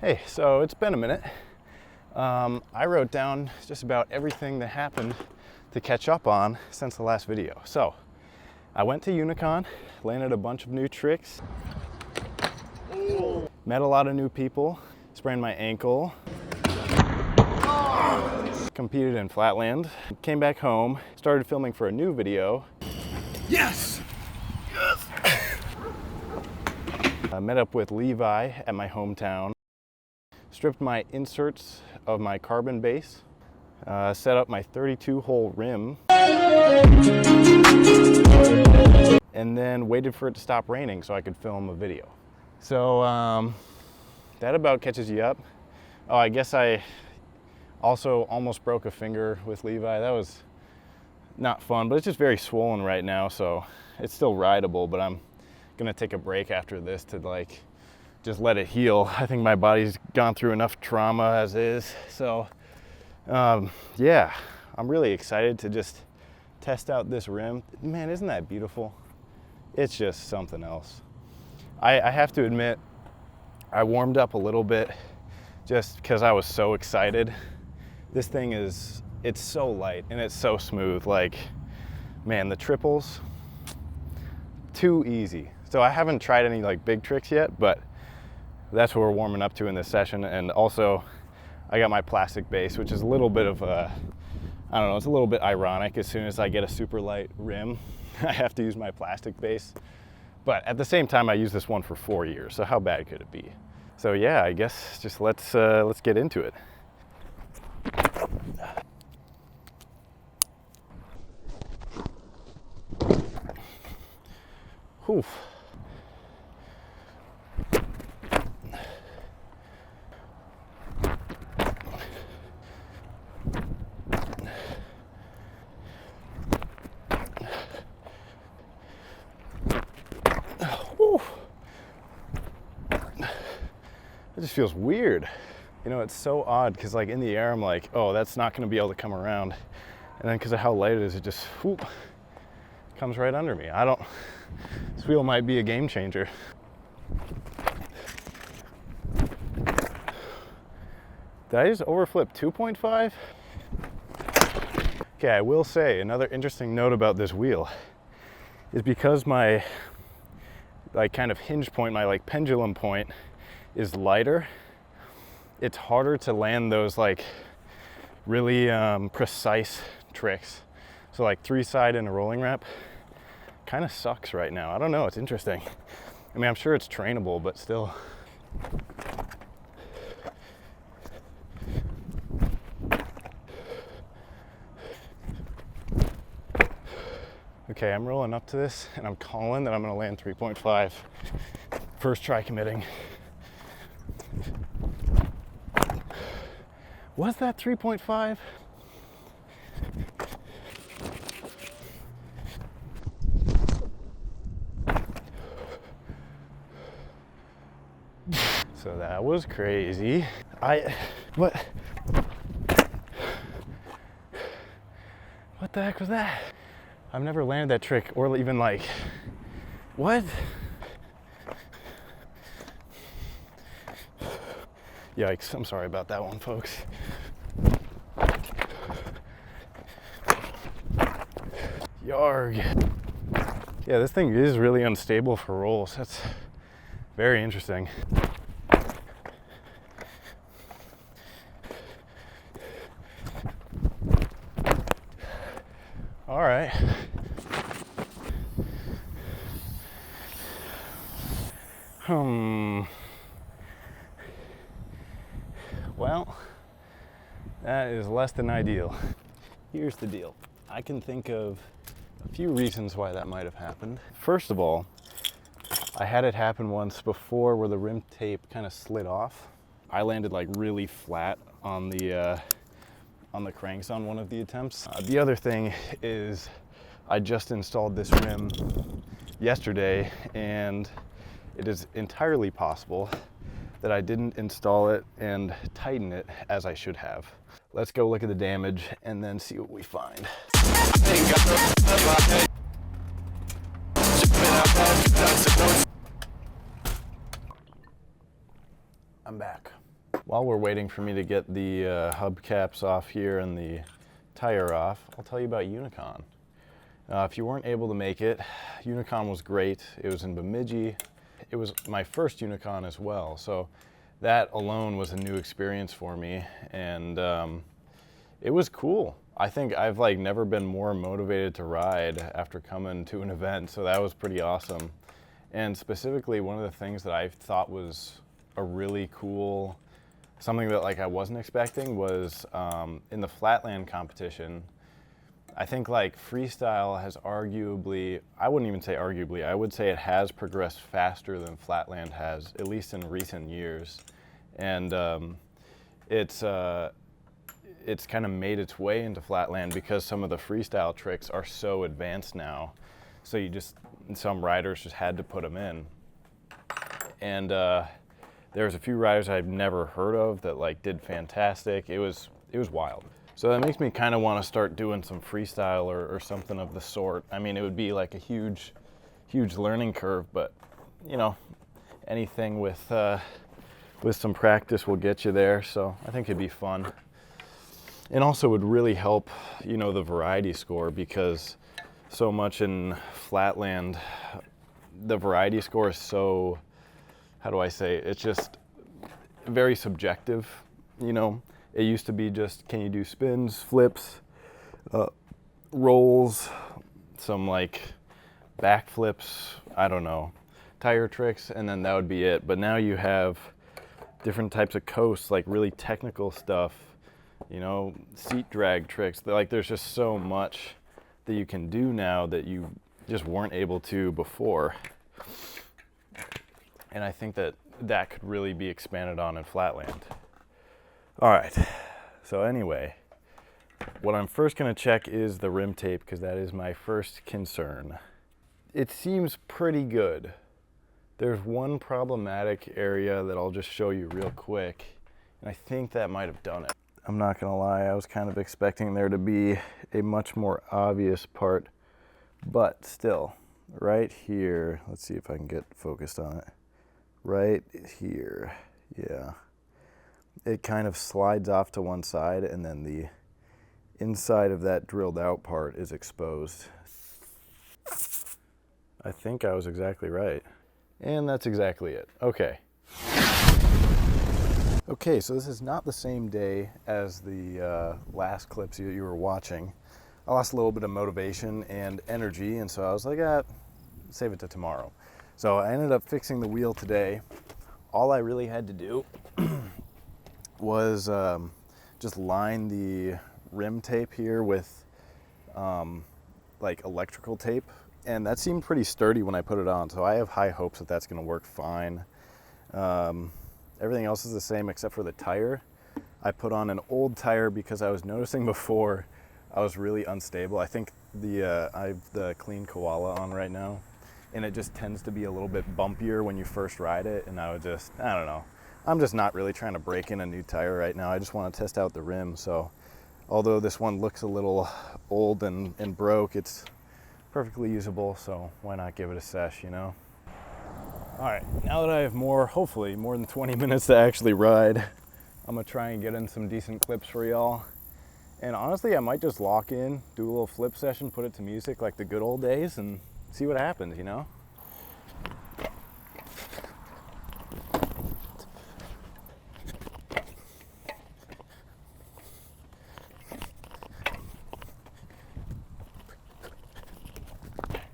Hey, so it's been a minute. I wrote down just about everything that happened to catch up on since the last video. So I went to Unicon, landed a bunch of new tricks, met a lot of new people, sprained my ankle, competed in flatland, came back home, started filming for a new video. Yes! Yes! I met up with Levi at my hometown, stripped my inserts of my carbon base, set up my 32-hole rim, and then waited for it to stop raining so I could film a video. So that about catches you up. Oh, I guess I also almost broke a finger with Levi. That was not fun, but it's just very swollen right now, so it's still rideable, but I'm gonna take a break after this to just let it heal. I think my body's gone through enough trauma as is. So yeah, I'm really excited to just test out this rim. Man, isn't that beautiful? It's just something else. I have to admit, I warmed up a little bit just because I was so excited. This thing it's so light and it's so smooth. Like, man, the triples, too easy. So I haven't tried any big tricks yet, but that's what we're warming up to in this session. And also I got my plastic base, which is a little bit of a, I don't know, it's a little bit ironic. As soon as I get a super light rim, I have to use my plastic base. But at the same time, I used this one for 4 years. So how bad could it be? So yeah, I guess just let's get into it. Whew. It just feels weird. You know, it's so odd because in the air I'm like, oh, that's not going to be able to come around. And then because of how light it is, it just whoop, comes right under me. This wheel might be a game changer. Did I just overflip 2.5? Okay, I will say another interesting note about this wheel is because my kind of hinge point, my pendulum point is lighter, it's harder to land those really precise tricks. So 3-side in a rolling wrap kind of sucks right now. I don't know, it's interesting. I mean, I'm sure it's trainable, but still. Okay, I'm rolling up to this and I'm calling that I'm gonna land 3.5. First try committing. Was that 3.5? So that was crazy. What the heck was that? I've never landed that trick or even what? Yikes, I'm sorry about that one, folks. Yarg. Yeah, this thing is really unstable for rolls. That's very interesting. All right. Well, that is less than ideal. Here's the deal. I can think of a few reasons why that might have happened. First of all, I had it happen once before where the rim tape kind of slid off. I landed really flat on the cranks on one of the attempts. The other thing is I just installed this rim yesterday, and it is entirely possible that I didn't install it and tighten it as I should have. Let's go look at the damage and then see what we find. I'm back. While we're waiting for me to get the hubcaps off here and the tire off, I'll tell you about Unicon. If you weren't able to make it, Unicon was great. It was in Bemidji. It was my first Unicon as well, so that alone was a new experience for me, and it was cool. I think I've never been more motivated to ride after coming to an event, so that was pretty awesome. And specifically, one of the things that I thought was a really cool, something that I wasn't expecting was in the flatland competition. I think freestyle has arguably, I wouldn't even say arguably, I would say it has progressed faster than flatland has, at least in recent years. And it's kind of made its way into flatland because some of the freestyle tricks are so advanced now. So some riders just had to put them in. And there's a few riders I've never heard of that did fantastic. It was wild. So that makes me kind of want to start doing some freestyle or something of the sort. I mean, it would be a huge learning curve, but anything with some practice will get you there. So I think it'd be fun. And also would really help, the variety score, because so much in flatland, the variety score is so, how do I say, it's just very subjective, It used to be just, can you do spins, flips, rolls, some back flips, I don't know, tire tricks, and then that would be it. But now you have different types of coasts, really technical stuff, seat drag tricks. There's just so much that you can do now that you just weren't able to before. And I think that could really be expanded on in flatland. All right, so anyway, what I'm first gonna check is the rim tape, because that is my first concern. It seems pretty good. There's one problematic area that I'll just show you real quick, and I think that might have done it. I'm not gonna lie, I was kind of expecting there to be a much more obvious part, but still, right here, let's see if I can get focused on it. Right here, yeah. It kind of slides off to one side, and then the inside of that drilled out part is exposed. I think I was exactly right. And that's exactly it. Okay. Okay, so this is not the same day as the last clips you were watching. I lost a little bit of motivation and energy, and so I was like, save it to tomorrow. So I ended up fixing the wheel today. All I really had to do was just line the rim tape here with electrical tape, and that seemed pretty sturdy when I put it on, so I have high hopes that that's gonna work fine. Everything else is the same except for the tire. I put on an old tire because I was noticing before I was really unstable. I think I have the Clean Koala on right now, and it just tends to be a little bit bumpier when you first ride it, and I don't know. I'm just not really trying to break in a new tire right now. I just want to test out the rim. So although this one looks a little old and broke, it's perfectly usable, so why not give it a sesh, All right, now that I have hopefully more than 20 minutes to actually ride, I'm gonna try and get in some decent clips for y'all. And honestly, I might just lock in, do a little flip session, put it to music like the good old days, and see what happens,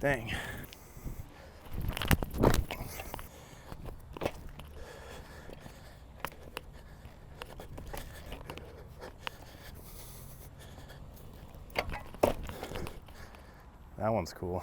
Dang. That one's cool.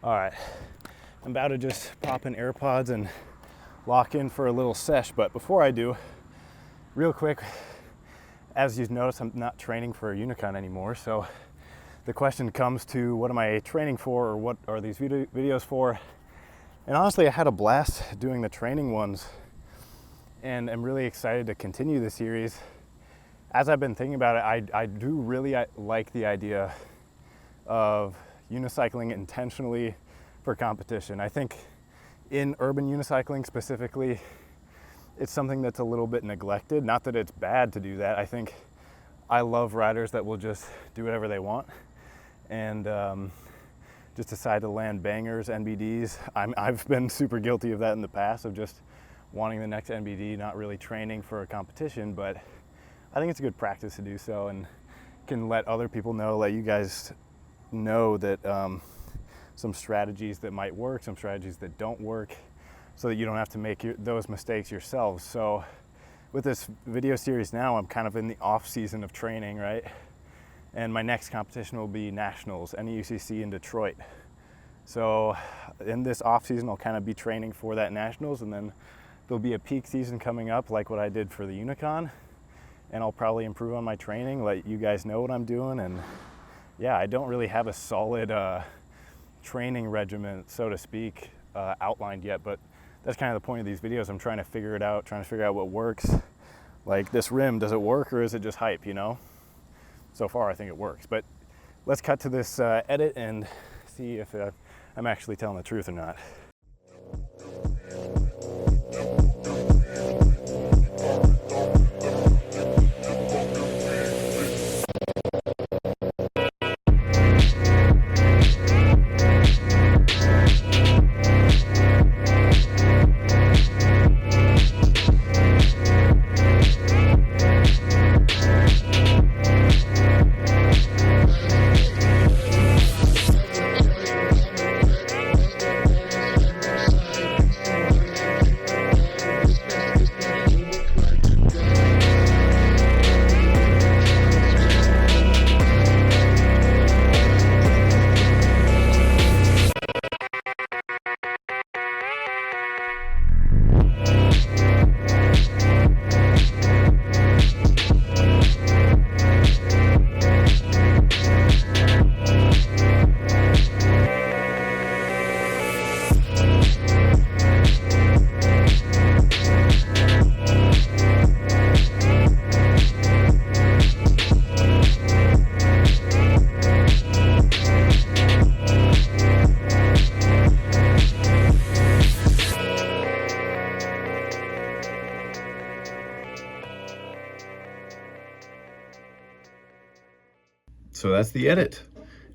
All right, I'm about to just pop in AirPods and lock in for a little sesh, but before I do, real quick, as you've noticed, I'm not training for a Unicon anymore, so the question comes to what am I training for, or what are these videos for? And honestly, I had a blast doing the training ones, and I'm really excited to continue the series. As I've been thinking about it, I do really like the idea of unicycling intentionally for competition. I think in urban unicycling specifically, it's something that's a little bit neglected. Not that it's bad to do that. I love riders that will just do whatever they want and just decide to land bangers, NBDs. I've been super guilty of that in the past, of just wanting the next NBD, not really training for a competition, but I think it's a good practice to do so, and can let other people know, let you guys know that some strategies that might work, some strategies that don't work, so that you don't have to make those mistakes yourselves. So with this video series now, I'm kind of in the off season of training, right? And my next competition will be Nationals, NEUCC in Detroit. So in this off season, I'll kind of be training for that Nationals, and then there'll be a peak season coming up like what I did for the Unicon, and I'll probably improve on my training, let you guys know what I'm doing. And yeah, I don't really have a solid training regimen, so to speak, outlined yet, but that's kind of the point of these videos. I'm trying to figure it out, trying to figure out what works. Like this rim, does it work or is it just hype, you know? So far, I think it works. But let's cut to this edit and see if I'm actually telling the truth or not. So that's the edit.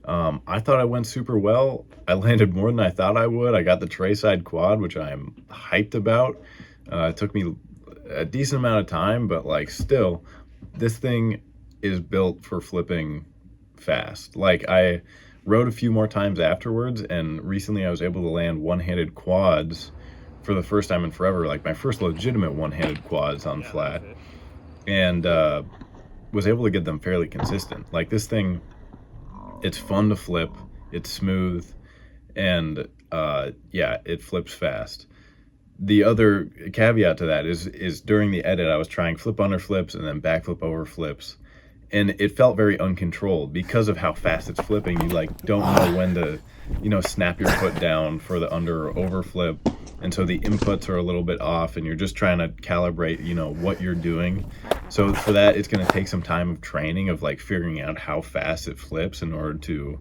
I thought I went super well. I landed more than I thought I would. I got the tray side quad, which I am hyped about. It took me a decent amount of time, but like still, this thing is built for flipping fast. Like I rode a few more times afterwards, and recently I was able to land one-handed quads for the first time in forever, like my first legitimate one-handed quads on flat, and was able to get them fairly consistent. Like this thing, it's fun to flip, it's smooth, and yeah, it flips fast. The other caveat to that is during the edit, I was trying flip under flips and then backflip over flips, and it felt very uncontrolled because of how fast it's flipping. You like don't know when to, you know, snap your foot down for the under or over flip, and so the inputs are a little bit off, and you're just trying to calibrate, you know, what you're doing. So for that, it's going to take some time of training, of like figuring out how fast it flips in order to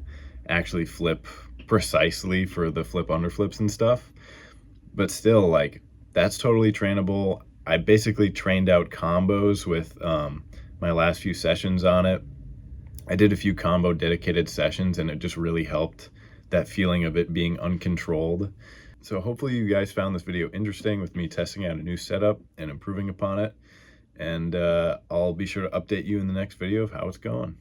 actually flip precisely for the flip under flips and stuff. But still, like, that's totally trainable. I basically trained out combos with my last few sessions on it. I did a few combo dedicated sessions, and it just really helped that feeling of it being uncontrolled. So hopefully you guys found this video interesting with me testing out a new setup and improving upon it. And I'll be sure to update you in the next video of how it's going.